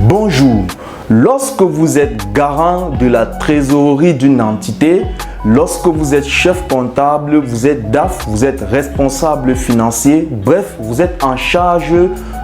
Bonjour, lorsque vous êtes garant de la trésorerie d'une entité, lorsque vous êtes chef comptable, vous êtes DAF, vous êtes responsable financier, bref, vous êtes en charge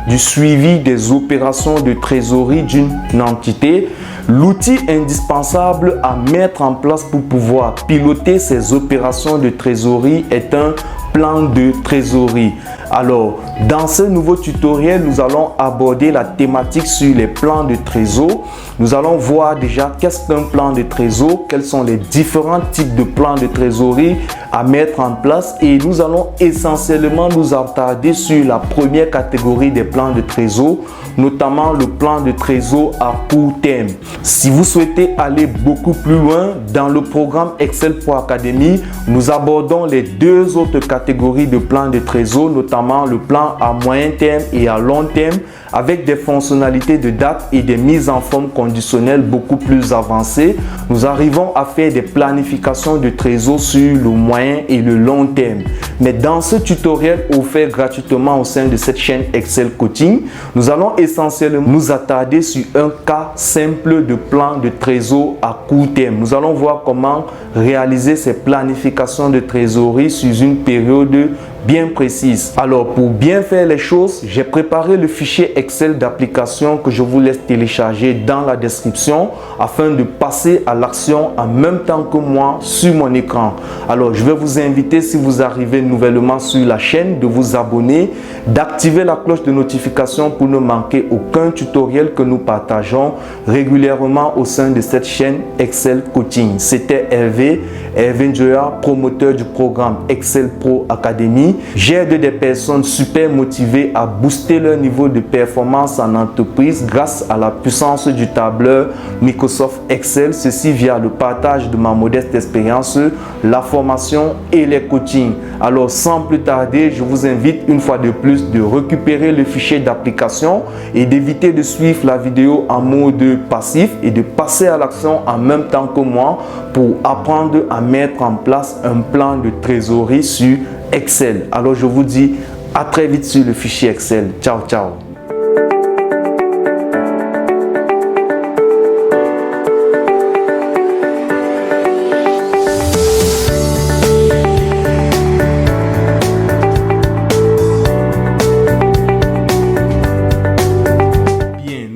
du suivi des opérations de trésorerie d'une entité, l'outil indispensable à mettre en place pour pouvoir piloter ces opérations de trésorerie est un plan de trésorerie. Alors, dans ce nouveau tutoriel, nous allons aborder la thématique sur les plans de trésor. Nous allons voir déjà qu'est-ce qu'un plan de trésor, quels sont les différents types de plans de trésorerie à mettre en place et nous allons essentiellement nous attarder sur la première catégorie des plans de trésor, notamment le plan de trésor à court terme. Si vous souhaitez aller beaucoup plus loin, dans le programme Excel Pro Academy, nous abordons les deux autres catégories de plans de trésor, notamment le plan à moyen terme et à long terme, avec des fonctionnalités de date et des mises en forme conditionnelles beaucoup plus avancées. Nous arrivons à faire des planifications de trésor sur le moyen et le long terme. Mais dans ce tutoriel offert gratuitement au sein de cette chaîne Excel Coaching, nous allons essentiellement nous attarder sur un cas simple de plan de trésor à court terme. Nous allons voir comment réaliser ces planifications de trésorerie sur une période bien précise. Alors, pour bien faire les choses, j'ai préparé le fichier Excel d'application que je vous laisse télécharger dans la description afin de passer à l'action en même temps que moi sur mon écran. Alors, je vais vous inviter, si vous arrivez nouvellement sur la chaîne, de vous abonner, d'activer la cloche de notification pour ne manquer aucun tutoriel que nous partageons régulièrement au sein de cette chaîne Excel Coaching. C'était Hervé Njoya, promoteur du programme Excel Pro Academy. J'aide des personnes super motivées à booster leur niveau de performance en entreprise grâce à la puissance du tableur Microsoft Excel, ceci via le partage de ma modeste expérience, la formation et les coachings. Alors sans plus tarder, je vous invite une fois de plus de récupérer le fichier d'application et d'éviter de suivre la vidéo en mode passif et de passer à l'action en même temps que moi pour apprendre à mettre en place un plan de trésorerie sur Excel. Alors je vous dis à très vite sur le fichier Excel. Ciao, ciao.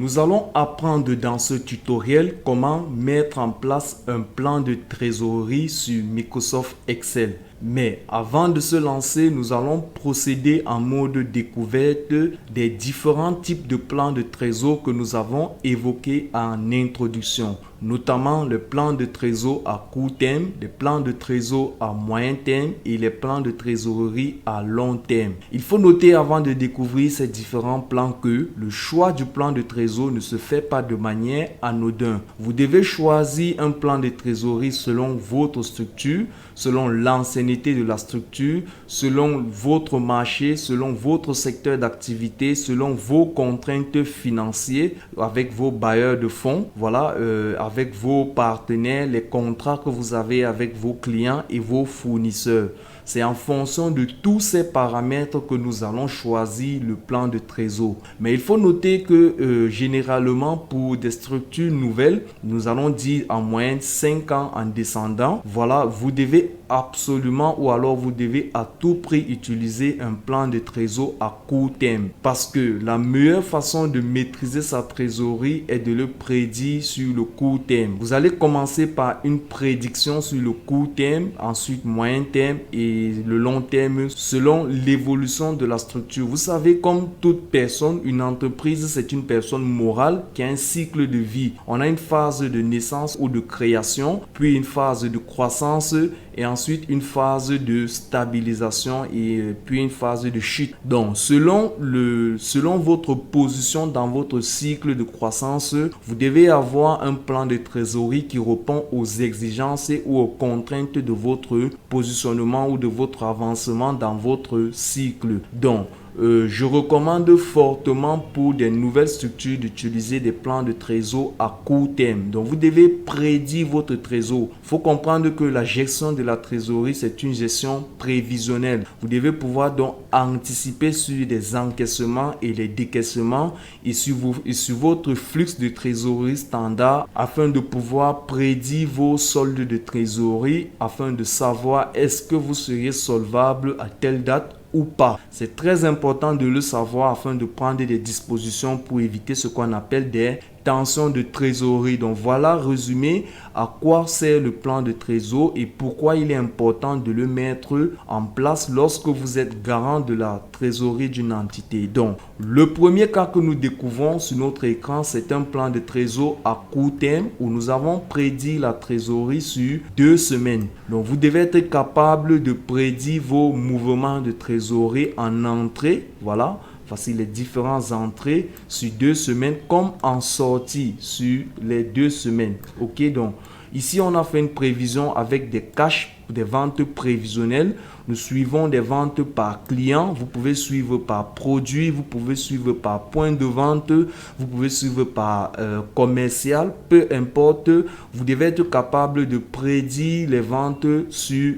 Nous allons apprendre dans ce tutoriel comment mettre en place un plan de trésorerie sur Microsoft Excel. Mais avant de se lancer, nous allons procéder en mode découverte des différents types de plans de trésor que nous avons évoqués en introduction, notamment le plan de trésor à court terme, les plans de trésor à moyen terme et les plans de trésorerie à long terme. Il faut noter avant de découvrir ces différents plans que le choix du plan de trésor ne se fait pas de manière anodine. Vous devez choisir un plan de trésorerie selon votre structure, selon l'ancienneté de la structure, selon votre marché, selon votre secteur d'activité, selon vos contraintes financières, avec vos bailleurs de fonds, voilà, avec vos partenaires, les contrats que vous avez avec vos clients et vos fournisseurs. C'est en fonction de tous ces paramètres que nous allons choisir le plan de trésor. Mais il faut noter que généralement pour des structures nouvelles, nous allons dire en moyenne 5 ans en descendant, voilà, vous devez absolument ou alors vous devez à tout prix utiliser un plan de trésor à court terme parce que la meilleure façon de maîtriser sa trésorerie est de le prédire sur le court terme. Vous allez commencer par une prédiction sur le court terme, ensuite moyen terme et le long terme selon l'évolution de la structure. Vous savez, comme toute personne, une entreprise, c'est une personne morale qui a un cycle de vie. On a une phase de naissance ou de création, puis une phase de croissance et ensuite une phase de stabilisation et puis une phase de chute. Donc, selon votre position dans votre cycle de croissance, vous devez avoir un plan de trésorerie qui répond aux exigences ou aux contraintes de votre positionnement ou de votre avancement dans votre cycle. Donc, je recommande fortement pour des nouvelles structures d'utiliser des plans de trésor à court terme. Donc, vous devez prédire votre trésor. Il faut comprendre que la gestion de la trésorerie, c'est une gestion prévisionnelle. Vous devez pouvoir donc anticiper sur des encaissements et les décaissements et sur votre flux de trésorerie standard afin de pouvoir prédire vos soldes de trésorerie afin de savoir est-ce que vous seriez solvable à telle date ou pas. C'est très important de le savoir afin de prendre des dispositions pour éviter ce qu'on appelle des tensions de trésorerie. Donc voilà résumé à quoi sert le plan de trésor et pourquoi il est important de le mettre en place lorsque vous êtes garant de la trésorerie d'une entité. Donc le premier cas que nous découvrons sur notre écran, c'est un plan de trésor à court terme où nous avons prédit la trésorerie sur 2 semaines. Donc vous devez être capable de prédire vos mouvements de trésorerie en entrée. Voilà. Voici les différentes entrées sur 2 semaines comme en sortie sur les 2 semaines. Ok, donc ici on a fait une prévision avec des cash, des ventes prévisionnelles. Nous suivons des ventes par client. Vous pouvez suivre par produit, vous pouvez suivre par point de vente, vous pouvez suivre par commercial, peu importe. Vous devez être capable de prédire les ventes sur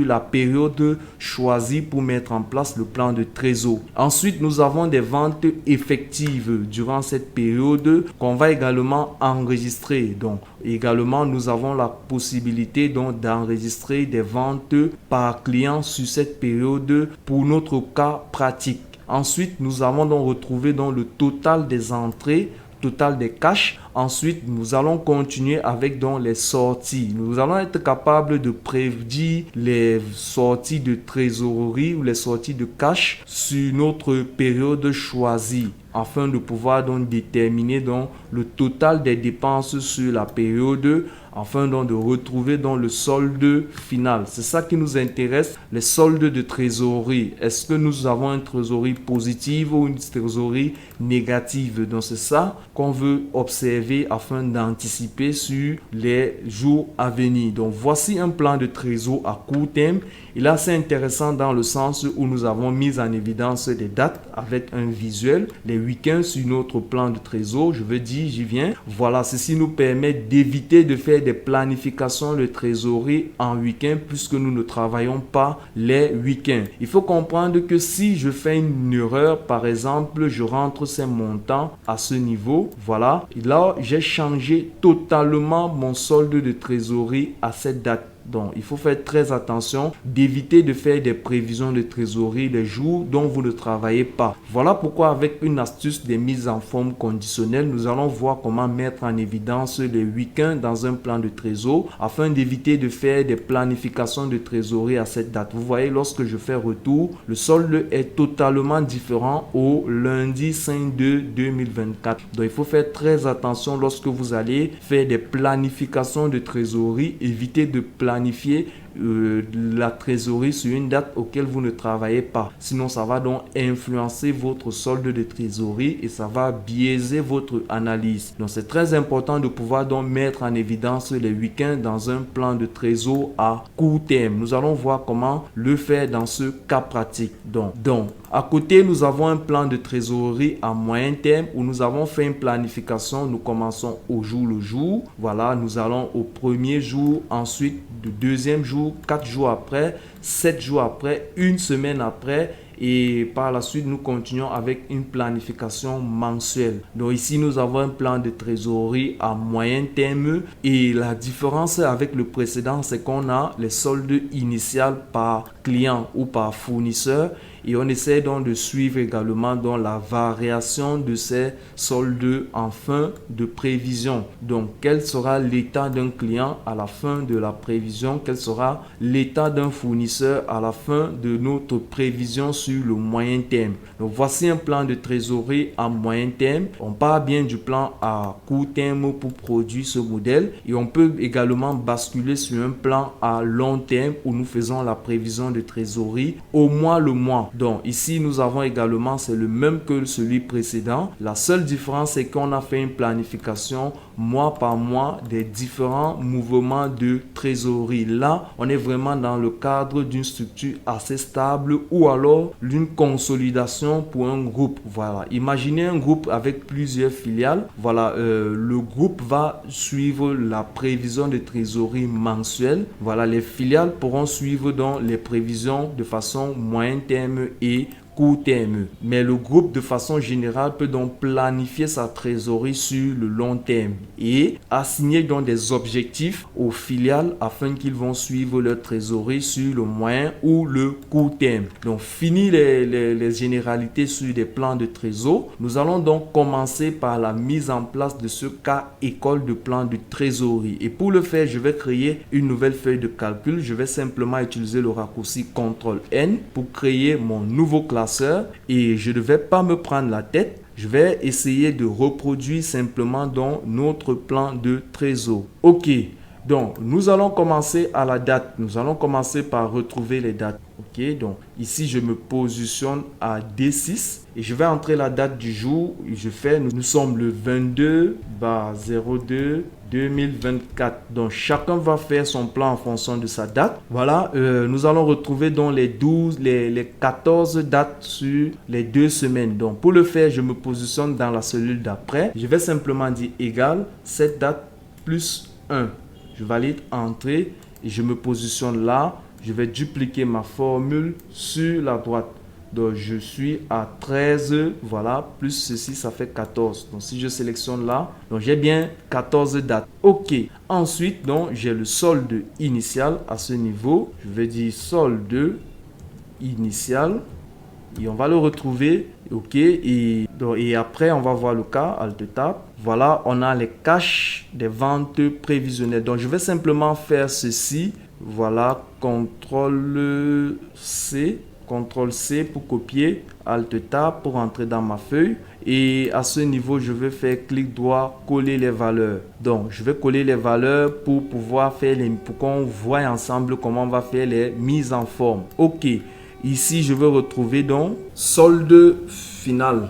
la période choisie pour mettre en place le plan de trésor. Ensuite, nous avons des ventes effectives durant cette période qu'on va également enregistrer. Donc, également, nous avons la possibilité donc d'enregistrer des ventes par client sur cette période pour notre cas pratique. Ensuite, nous allons donc retrouver dans le total des entrées, total des cash. Ensuite, nous allons continuer avec donc les sorties. Nous allons être capables de prédire les sorties de trésorerie ou les sorties de cash sur notre période choisie afin de pouvoir donc déterminer donc le total des dépenses sur la période afin donc de retrouver donc le solde final. C'est ça qui nous intéresse, les soldes de trésorerie. Est-ce que nous avons une trésorerie positive ou une trésorerie négative? Donc c'est ça qu'on veut observer afin d'anticiper sur les jours à venir. Donc voici un plan de trésor à court terme. Il est assez intéressant dans le sens où nous avons mis en évidence des dates avec un visuel, les week-ends sur notre plan de trésor. Je veux dire, j'y viens. Voilà, ceci nous permet d'éviter de faire des planifications de trésorerie en week-end puisque nous ne travaillons pas les week-ends. Il faut comprendre que si je fais une erreur, par exemple, je rentre ces montants à ce niveau, voilà, et là, j'ai changé totalement mon solde de trésorerie à cette date. Donc, il faut faire très attention d'éviter de faire des prévisions de trésorerie les jours dont vous ne travaillez pas. Voilà pourquoi avec une astuce des mises en forme conditionnelles, nous allons voir comment mettre en évidence les week-ends dans un plan de trésor afin d'éviter de faire des planifications de trésorerie à cette date. Vous voyez, lorsque je fais retour, le solde est totalement différent au lundi 5/2/2024. Donc, il faut faire très attention lorsque vous allez faire des planifications de trésorerie. Évitez de planifier la trésorerie sur une date auquel vous ne travaillez pas. Sinon, ça va donc influencer votre solde de trésorerie et ça va biaiser votre analyse. Donc, c'est très important de pouvoir donc mettre en évidence les week-ends dans un plan de trésor à court terme. Nous allons voir comment le faire dans ce cas pratique. Donc, à côté, nous avons un plan de trésorerie à moyen terme où nous avons fait une planification. Nous commençons au jour le jour. Voilà, nous allons au premier jour, ensuite le deuxième jour, 4 jours après, 7 jours après, une semaine après. Et par la suite, nous continuons avec une planification mensuelle. Donc ici, nous avons un plan de trésorerie à moyen terme. Et la différence avec le précédent, c'est qu'on a les soldes initiales par client ou par fournisseur. Et on essaie donc de suivre également dans la variation de ces soldes en fin de prévision. Donc, quel sera l'état d'un client à la fin de la prévision? Quel sera l'état d'un fournisseur à la fin de notre prévision sur le moyen terme? Donc, voici un plan de trésorerie à moyen terme. On part bien du plan à court terme pour produire ce modèle. Et on peut également basculer sur un plan à long terme où nous faisons la prévision de trésorerie au mois le mois. Donc ici nous avons également, c'est le même que celui précédent. La seule différence c'est qu'on a fait une planification mois par mois des différents mouvements de trésorerie. Là, on est vraiment dans le cadre d'une structure assez stable ou alors d'une consolidation pour un groupe. Voilà, imaginez un groupe avec plusieurs filiales. Voilà, le groupe va suivre la prévision de trésorerie mensuelle. Voilà, les filiales pourront suivre donc les prévisions de façon moyen terme et court terme. Mais le groupe de façon générale peut donc planifier sa trésorerie sur le long terme et assigner donc des objectifs aux filiales afin qu'ils vont suivre leur trésorerie sur le moyen ou le court terme. Donc fini les généralités sur des plans de trésor. Nous allons donc commencer par la mise en place de ce cas école de plan de trésorerie. Et pour le faire, je vais créer une nouvelle feuille de calcul. Je vais simplement utiliser le raccourci CTRL-N pour créer mon nouveau classeur et je ne vais pas me prendre la tête. Je vais essayer de reproduire simplement dans notre plan de trésor. Ok, donc nous allons commencer à la date. Nous allons commencer par retrouver les dates. Ok, donc ici je me positionne à D6 et je vais entrer la date du jour. Nous sommes le 22/02 2024. Donc chacun va faire son plan en fonction de sa date. Voilà, nous allons retrouver donc les 14 dates sur les 2 semaines. Donc pour le faire, je me positionne dans la cellule d'après. Je vais simplement dire égal cette date plus 1. Je valide entrée et je me positionne là. Je vais dupliquer ma formule sur la droite. Donc, je suis à 13, voilà, plus ceci, ça fait 14. Donc, si je sélectionne là, donc j'ai bien 14 dates. OK. Ensuite, donc, j'ai le solde initial à ce niveau. Je vais dire solde initial. Et on va le retrouver. OK. Et après, on va voir le cas. Alt Tab. Voilà, on a les caches des ventes prévisionnelles. Donc, je vais simplement faire ceci. Voilà, CTRL-C pour copier, Alt-Tab pour entrer dans ma feuille. Et à ce niveau, je vais faire clic droit, coller les valeurs. Donc, je vais coller les valeurs pour pouvoir faire pour qu'on voit ensemble comment on va faire les mises en forme. OK. Ici, je vais retrouver donc solde final.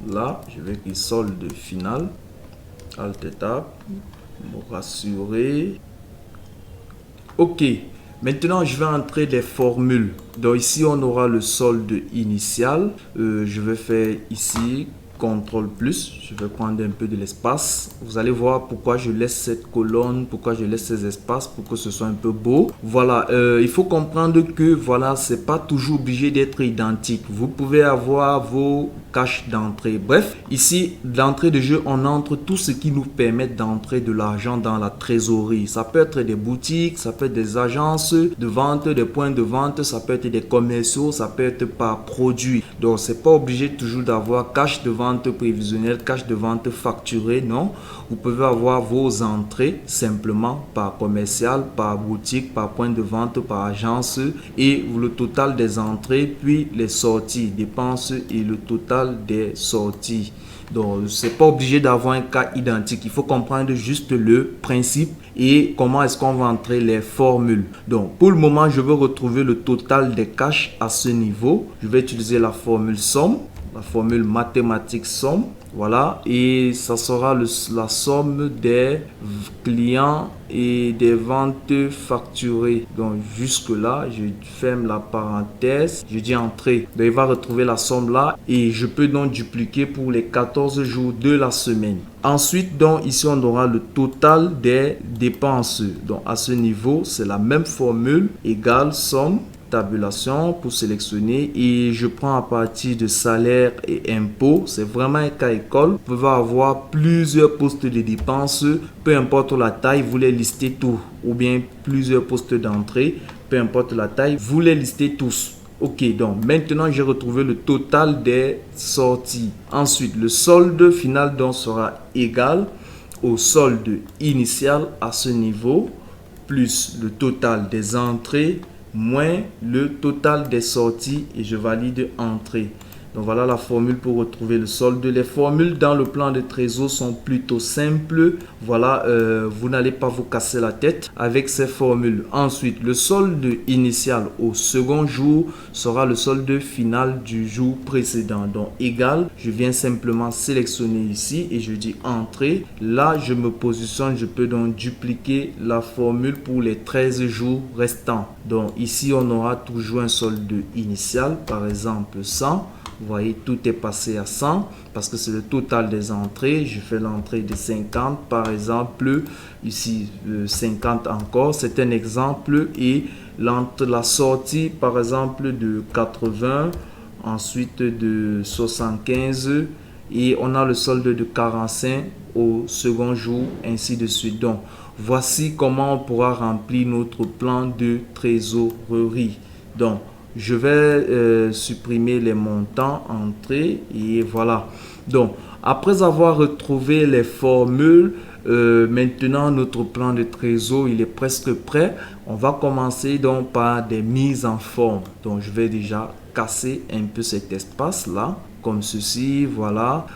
Là, je vais dire solde final. Alt-Tab pour rassurer. OK. Maintenant, je vais entrer des formules. Donc ici, on aura le solde initial. Je vais faire ici CTRL+. Je vais prendre un peu de l'espace. Vous allez voir pourquoi je laisse cette colonne, pourquoi je laisse ces espaces pour que ce soit un peu beau. Voilà, il faut comprendre que voilà, c'est pas toujours obligé d'être identique. Vous pouvez avoir vos caches d'entrée. Bref, ici, d'entrée de jeu, on entre tout ce qui nous permet d'entrer de l'argent dans la trésorerie. Ça peut être des boutiques, ça peut être des agences de vente, des points de vente, ça peut être des commerciaux, ça peut être par produit. Donc, c'est pas obligé toujours d'avoir cache de vente prévisionnelle, cache de vente facturée, non. Vous pouvez avoir vos entrées simplement par commercial, par boutique, par point de vente, par agence et le total des entrées, puis les sorties, dépenses et le total des sorties. Donc, c'est pas obligé d'avoir un cas identique. Il faut comprendre juste le principe et comment est-ce qu'on va entrer les formules. Donc, pour le moment, je veux retrouver le total des caches à ce niveau. Je vais utiliser la formule somme, la formule mathématique somme. Voilà, et ça sera la somme des clients et des ventes facturées. Donc jusque là, je ferme la parenthèse, je dis entrée. Donc il va retrouver la somme là et je peux donc dupliquer pour les 14 jours de la semaine. Ensuite, donc ici on aura le total des dépenses. Donc à ce niveau, c'est la même formule, égale somme. Tabulation pour sélectionner et je prends à partir de salaire et impôts. C'est vraiment un cas école. Vous pouvez avoir plusieurs postes de dépenses, peu importe la taille, vous les listez tous, ou bien plusieurs postes d'entrée, peu importe la taille, vous les listez tous. Ok, donc maintenant j'ai retrouvé le total des sorties. Ensuite, le solde final donc sera égal au solde initial à ce niveau plus le total des entrées moins le total des sorties et je valide entrée. Donc voilà la formule pour retrouver le solde. Les formules dans le plan de trésor sont plutôt simples. Voilà, vous n'allez pas vous casser la tête avec ces formules. Ensuite, le solde initial au second jour sera le solde final du jour précédent. Donc égal, je viens simplement sélectionner ici et je dis entrée. Là, je me positionne, je peux donc dupliquer la formule pour les 13 jours restants. Donc ici, on aura toujours un solde initial, par exemple 100. Vous voyez, tout est passé à 100 parce que c'est le total des entrées. Je fais l'entrée de 50 par exemple. Ici, 50 encore. C'est un exemple. Et la sortie par exemple de 80. Ensuite de 75. Et on a le solde de 45 au second jour, ainsi de suite. Donc, voici comment on pourra remplir notre plan de trésorerie. Donc, je vais supprimer les montants entrés et voilà. Donc, après avoir retrouvé les formules, maintenant notre plan de trésor il est presque prêt. On va commencer donc par des mises en forme. Donc, je vais déjà casser un peu cet espace là. Comme ceci, voilà.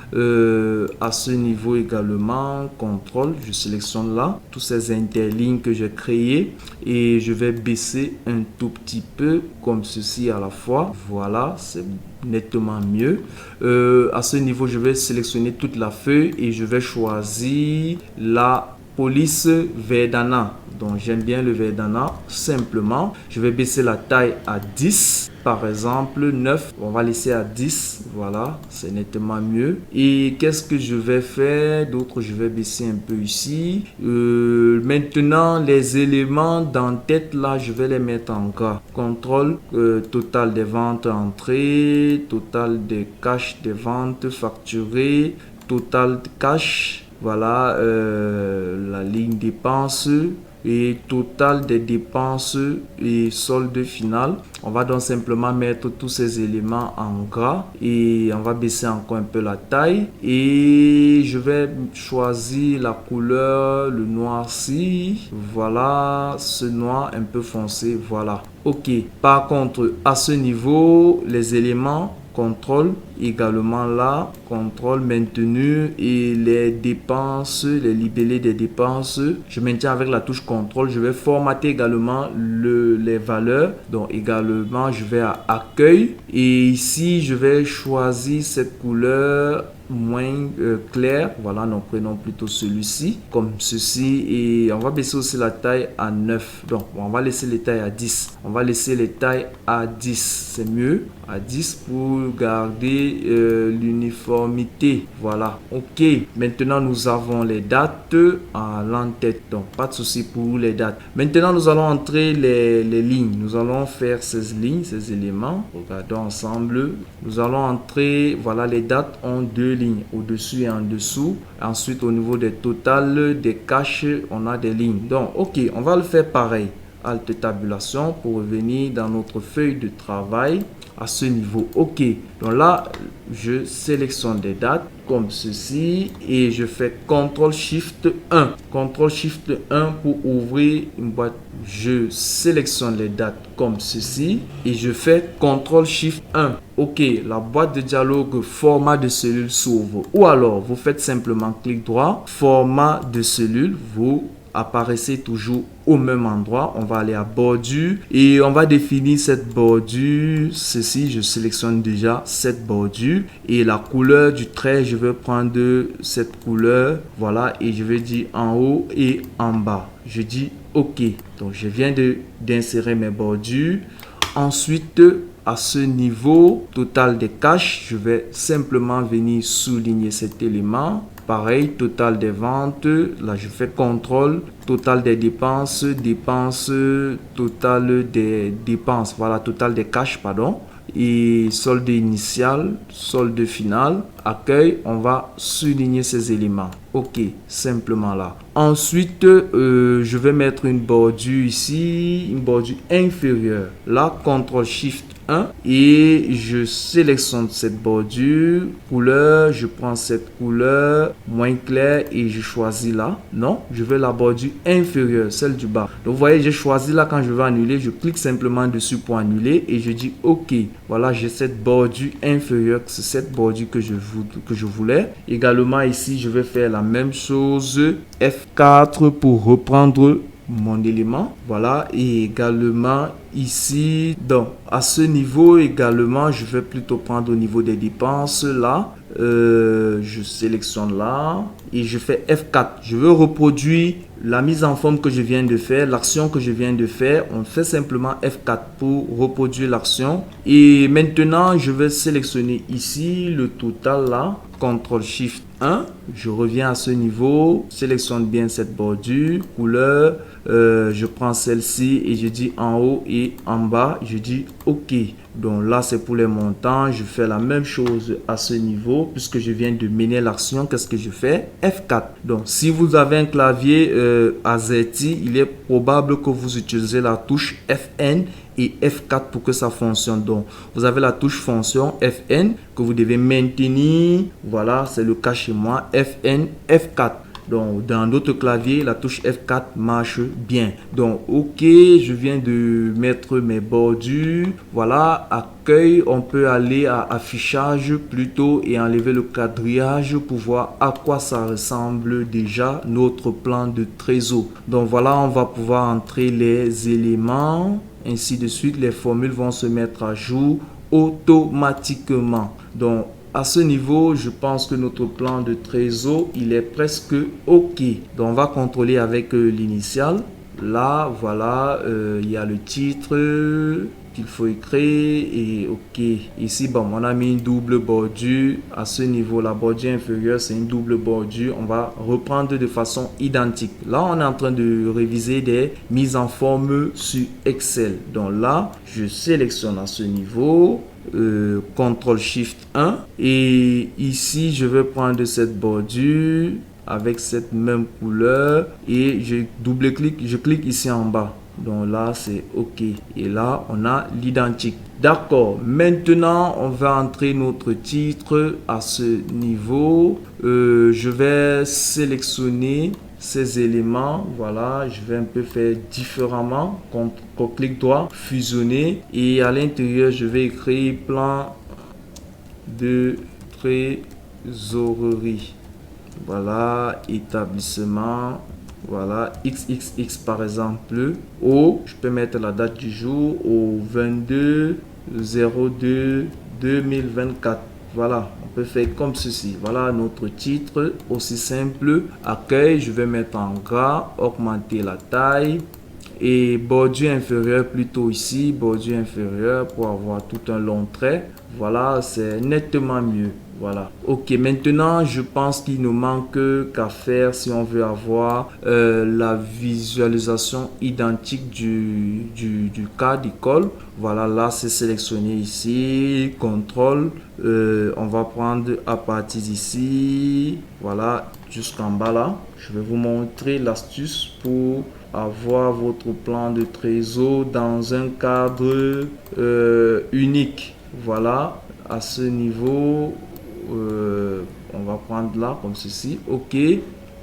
À ce niveau également, contrôle, je sélectionne là tous ces interlignes que j'ai créés et je vais baisser un tout petit peu comme ceci à la fois. Voilà, c'est nettement mieux. À ce niveau, je vais sélectionner toute la feuille et je vais choisir la police Verdana. Donc j'aime bien le Verdana. Simplement, je vais baisser la taille à 10. Par exemple, 9, on va laisser à 10. Voilà, c'est nettement mieux. Et qu'est-ce que je vais faire d'autre? Je vais baisser un peu ici. Maintenant, les éléments d'en-tête, là, je vais les mettre en gras. Contrôle, total des ventes entrées, total des cash des ventes facturées, total de cash. Voilà, la ligne dépenses et total des dépenses et solde final. On va donc simplement mettre tous ces éléments en gras et on va baisser encore un peu la taille et je vais choisir la couleur, le noirci. Voilà, ce noir un peu foncé. Voilà, ok. Par contre, à ce niveau, les éléments contrôle également là, contrôle maintenu et les dépenses, les libellés des dépenses, je maintiens avec la touche contrôle. Je vais formater également les valeurs, donc également je vais à accueil et ici je vais choisir cette couleur moins clair. Voilà, nous prenons plutôt celui-ci comme ceci et on va baisser aussi la taille à 9. Donc on va laisser les tailles à 10. On va laisser les tailles à 10, c'est mieux à 10 pour garder l'uniformité. Voilà, ok. Maintenant nous avons les dates à l'en-tête, donc pas de souci pour les dates. Maintenant nous allons entrer les lignes. Nous allons faire ces lignes, ces éléments. Regardons ensemble. Nous allons entrer, voilà, les dates ont deux lignes au-dessus et en dessous. Ensuite au niveau des totales, des caches, on a des lignes. Donc ok, on va le faire pareil. Alt tabulation pour revenir dans notre feuille de travail à ce niveau. Ok, donc là je sélectionne des dates comme ceci et je fais CTRL SHIFT 1. CTRL SHIFT 1 pour ouvrir une boîte. Je sélectionne les dates comme ceci et je fais CTRL SHIFT 1. Ok, la boîte de dialogue format de cellule s'ouvre. Ou alors vous faites simplement clic droit, format de cellule, vous apparaissez toujours au même endroit. On va aller à bordure et on va définir cette bordure. Ceci, je sélectionne déjà cette bordure et la couleur du trait, je vais prendre cette couleur. Voilà, et je vais dire en haut et en bas. Je dis OK. Donc, je viens d'insérer mes bordures. Ensuite, à ce niveau, total des caches, je vais simplement venir souligner cet élément. Pareil, total des ventes, là je fais contrôle, total des dépenses, total des dépenses, voilà, total des cash, pardon. Et solde initial, solde final, accueil, on va souligner ces éléments. Ok, simplement là. Ensuite, je vais mettre une bordure ici, une bordure inférieure. Là, CTRL SHIFT 1 et je sélectionne cette bordure, couleur, je prends cette couleur moins claire et je choisis là. Non, je veux la bordure inférieure, celle du bas. Donc vous voyez, j'ai choisi là. Quand je veux annuler, je clique simplement dessus pour annuler et je dis OK. Voilà, j'ai cette bordure inférieure, c'est cette bordure que je voulais. Également ici, je vais faire la même chose, F4 pour reprendre mon élément. Voilà, et également ici, donc à ce niveau également, je vais plutôt prendre au niveau des dépenses là. Je sélectionne là et je fais F4. Je veux reproduire la mise en forme que je viens de faire, l'action que je viens de faire. On fait simplement F4 pour reproduire l'action. Et maintenant, je vais sélectionner ici le total là. CTRL SHIFT 1. Je reviens à ce niveau, sélectionne bien cette bordure, couleur. Je prends celle-ci et je dis en haut et en bas, je dis OK. Donc là, c'est pour les montants. Je fais la même chose à ce niveau puisque je viens de mener l'action. Qu'est-ce que je fais? F4. Donc, si vous avez un clavier AZERTY, il est probable que vous utilisez la touche FN et F4 pour que ça fonctionne. Donc, vous avez la touche fonction FN que vous devez maintenir. Voilà, c'est le cas chez moi. FN, F4. Donc, dans d'autres claviers, la touche F4 marche bien. Donc, OK, je viens de mettre mes bordures. Voilà, accueil, on peut aller à affichage plutôt et enlever le quadrillage pour voir à quoi ça ressemble déjà notre plan de trésor. Donc, voilà, on va pouvoir entrer les éléments. Ainsi de suite, les formules vont se mettre à jour automatiquement. Donc, à ce niveau, je pense que notre plan de trésor, il est presque OK. Donc, on va contrôler avec l'initial. Là, voilà, il y a le titre qu'il faut écrire et OK. Ici, bon, on a mis une double bordure. À ce niveau, la bordure inférieure, c'est une double bordure. On va reprendre de façon identique. Là, on est en train de réviser des mises en forme sur Excel. Donc là, je sélectionne à ce niveau. CTRL SHIFT 1 et ici je vais prendre cette bordure avec cette même couleur et je double-clique, je clique ici en bas. Donc là c'est OK et là on a l'identique. D'accord, maintenant on va entrer notre titre à ce niveau. Je vais sélectionner ces éléments. Voilà, je vais un peu faire différemment. Clic droit, fusionner et à l'intérieur je vais écrire plan de trésorerie. Voilà, établissement. Voilà, XXX par exemple. Je peux mettre la date du jour au 22/02/2024. Voilà, on peut faire comme ceci. Voilà notre titre, aussi simple. Accueil, je vais mettre en gras, augmenter la taille. Et bordure inférieure plutôt ici, bordure inférieure pour avoir tout un long trait. Voilà, c'est nettement mieux. Voilà. OK, maintenant, je pense qu'il ne manque qu'à faire si on veut avoir la visualisation identique du cas d'école. Voilà, là, c'est sélectionné ici. CTRL. On va prendre à partir d'ici. Voilà, jusqu'en bas là. Je vais vous montrer l'astuce pour avoir votre plan de trésor dans un cadre unique. Voilà, à ce niveau, on va prendre là comme ceci. OK.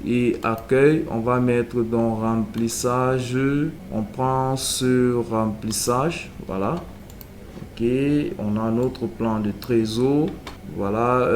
Et accueil, on va mettre dans remplissage. On prend ce remplissage. Voilà. OK. On a notre plan de trésor. Voilà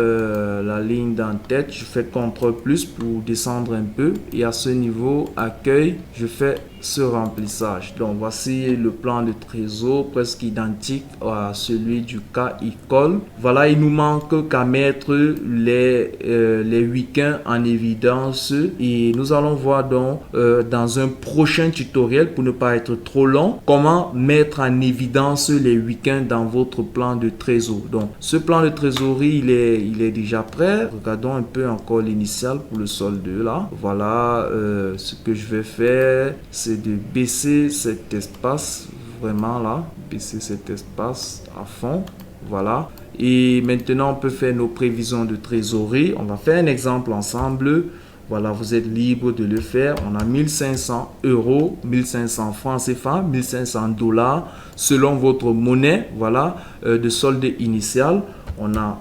la ligne d'en-tête. Je fais CTRL plus pour descendre un peu. Et à ce niveau, accueil, je fais ce remplissage. Donc voici le plan de trésor presque identique à celui du cas école. Voilà, il nous manque qu'à mettre les week-ends en évidence et nous allons voir donc dans un prochain tutoriel, pour ne pas être trop long, comment mettre en évidence les week-ends dans votre plan de trésor. Donc ce plan de trésorerie, il est déjà prêt. Regardons un peu encore l'initial pour le solde là. Voilà, ce que je vais faire, c'est de baisser cet espace vraiment là, baisser cet espace à fond. Voilà, et maintenant on peut faire nos prévisions de trésorerie. On va faire un exemple ensemble. Voilà, vous êtes libre de le faire. On a 1500 euros, 1500 francs CFA, 1500 dollars selon votre monnaie, voilà, de solde initial. On a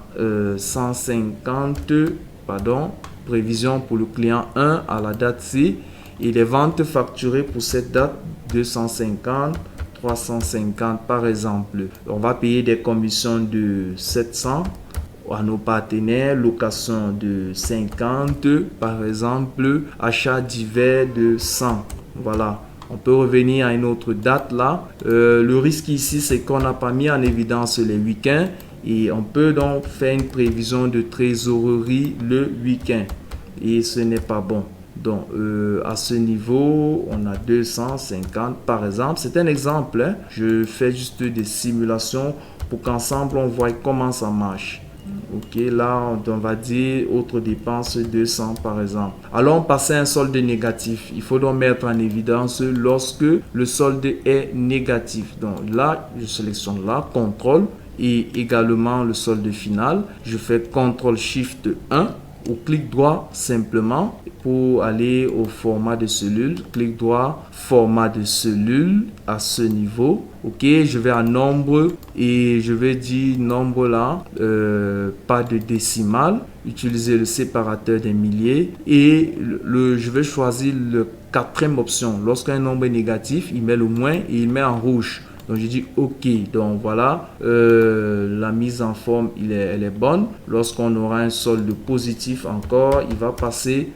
150, pardon, prévision pour le client 1 à la date C et les ventes facturées pour cette date 250, 350 par exemple. On va payer des commissions de 700 à nos partenaires, location de 50 par exemple, achat divers de 100. Voilà. On peut revenir à une autre date là. Le risque ici, c'est qu'on n'a pas mis en évidence les week-ends et on peut donc faire une prévision de trésorerie le week-end et ce n'est pas bon. Donc, à ce niveau, on a 250 par exemple. C'est un exemple, hein. Je fais juste des simulations pour qu'ensemble, on voit comment ça marche. Ok, là, on va dire autre dépense 200 par exemple. Alors, on passe à un solde négatif. Il faut donc mettre en évidence lorsque le solde est négatif. Donc là, je sélectionne là, contrôle et également le solde final. Je fais CTRL SHIFT 1 ou clic droit simplement pour aller au format de cellule. Clic droit, format de cellule à ce niveau. Ok, je vais à nombre et je vais dire nombre là, pas de décimale. Utiliser le séparateur des milliers et je vais choisir le quatrième option. Lorsqu'un nombre est négatif, il met le moins et il met en rouge. Donc, je dis OK. Donc, voilà, la mise en forme, elle est bonne. Lorsqu'on aura un solde positif encore, il va passer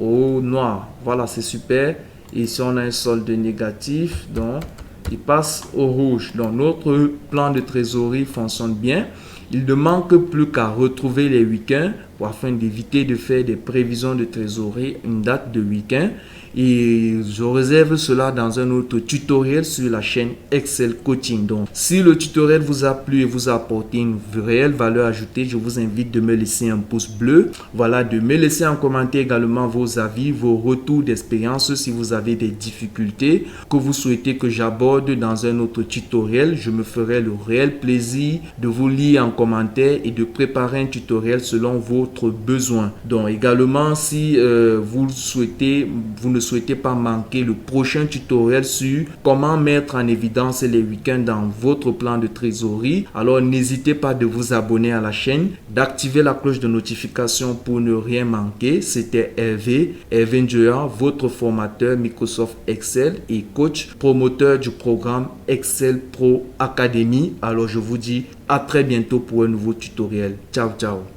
au noir. Voilà, c'est super. Et si on a un solde négatif, donc, il passe au rouge. Donc, notre plan de trésorerie fonctionne bien. Il ne manque plus qu'à retrouver les week-ends afin d'éviter de faire des prévisions de trésorerie, une date de week-end. Et je réserve cela dans un autre tutoriel sur la chaîne Excel Coaching. Donc, si le tutoriel vous a plu et vous a apporté une réelle valeur ajoutée, je vous invite de me laisser un pouce bleu. Voilà, de me laisser en commentaire également vos avis, vos retours d'expérience si vous avez des difficultés que vous souhaitez que j'aborde dans un autre tutoriel. Je me ferai le réel plaisir de vous lire en commentaire et de préparer un tutoriel selon votre besoin. Donc, également, si vous ne souhaitez pas manquer le prochain tutoriel sur comment mettre en évidence les week-ends dans votre plan de trésorerie, alors n'hésitez pas de vous abonner à la chaîne, d'activer la cloche de notification pour ne rien manquer. C'était Hervé Njoya, votre formateur Microsoft Excel et coach, promoteur du programme Excel Pro Academy. Alors je vous dis à très bientôt pour un nouveau tutoriel. Ciao, ciao.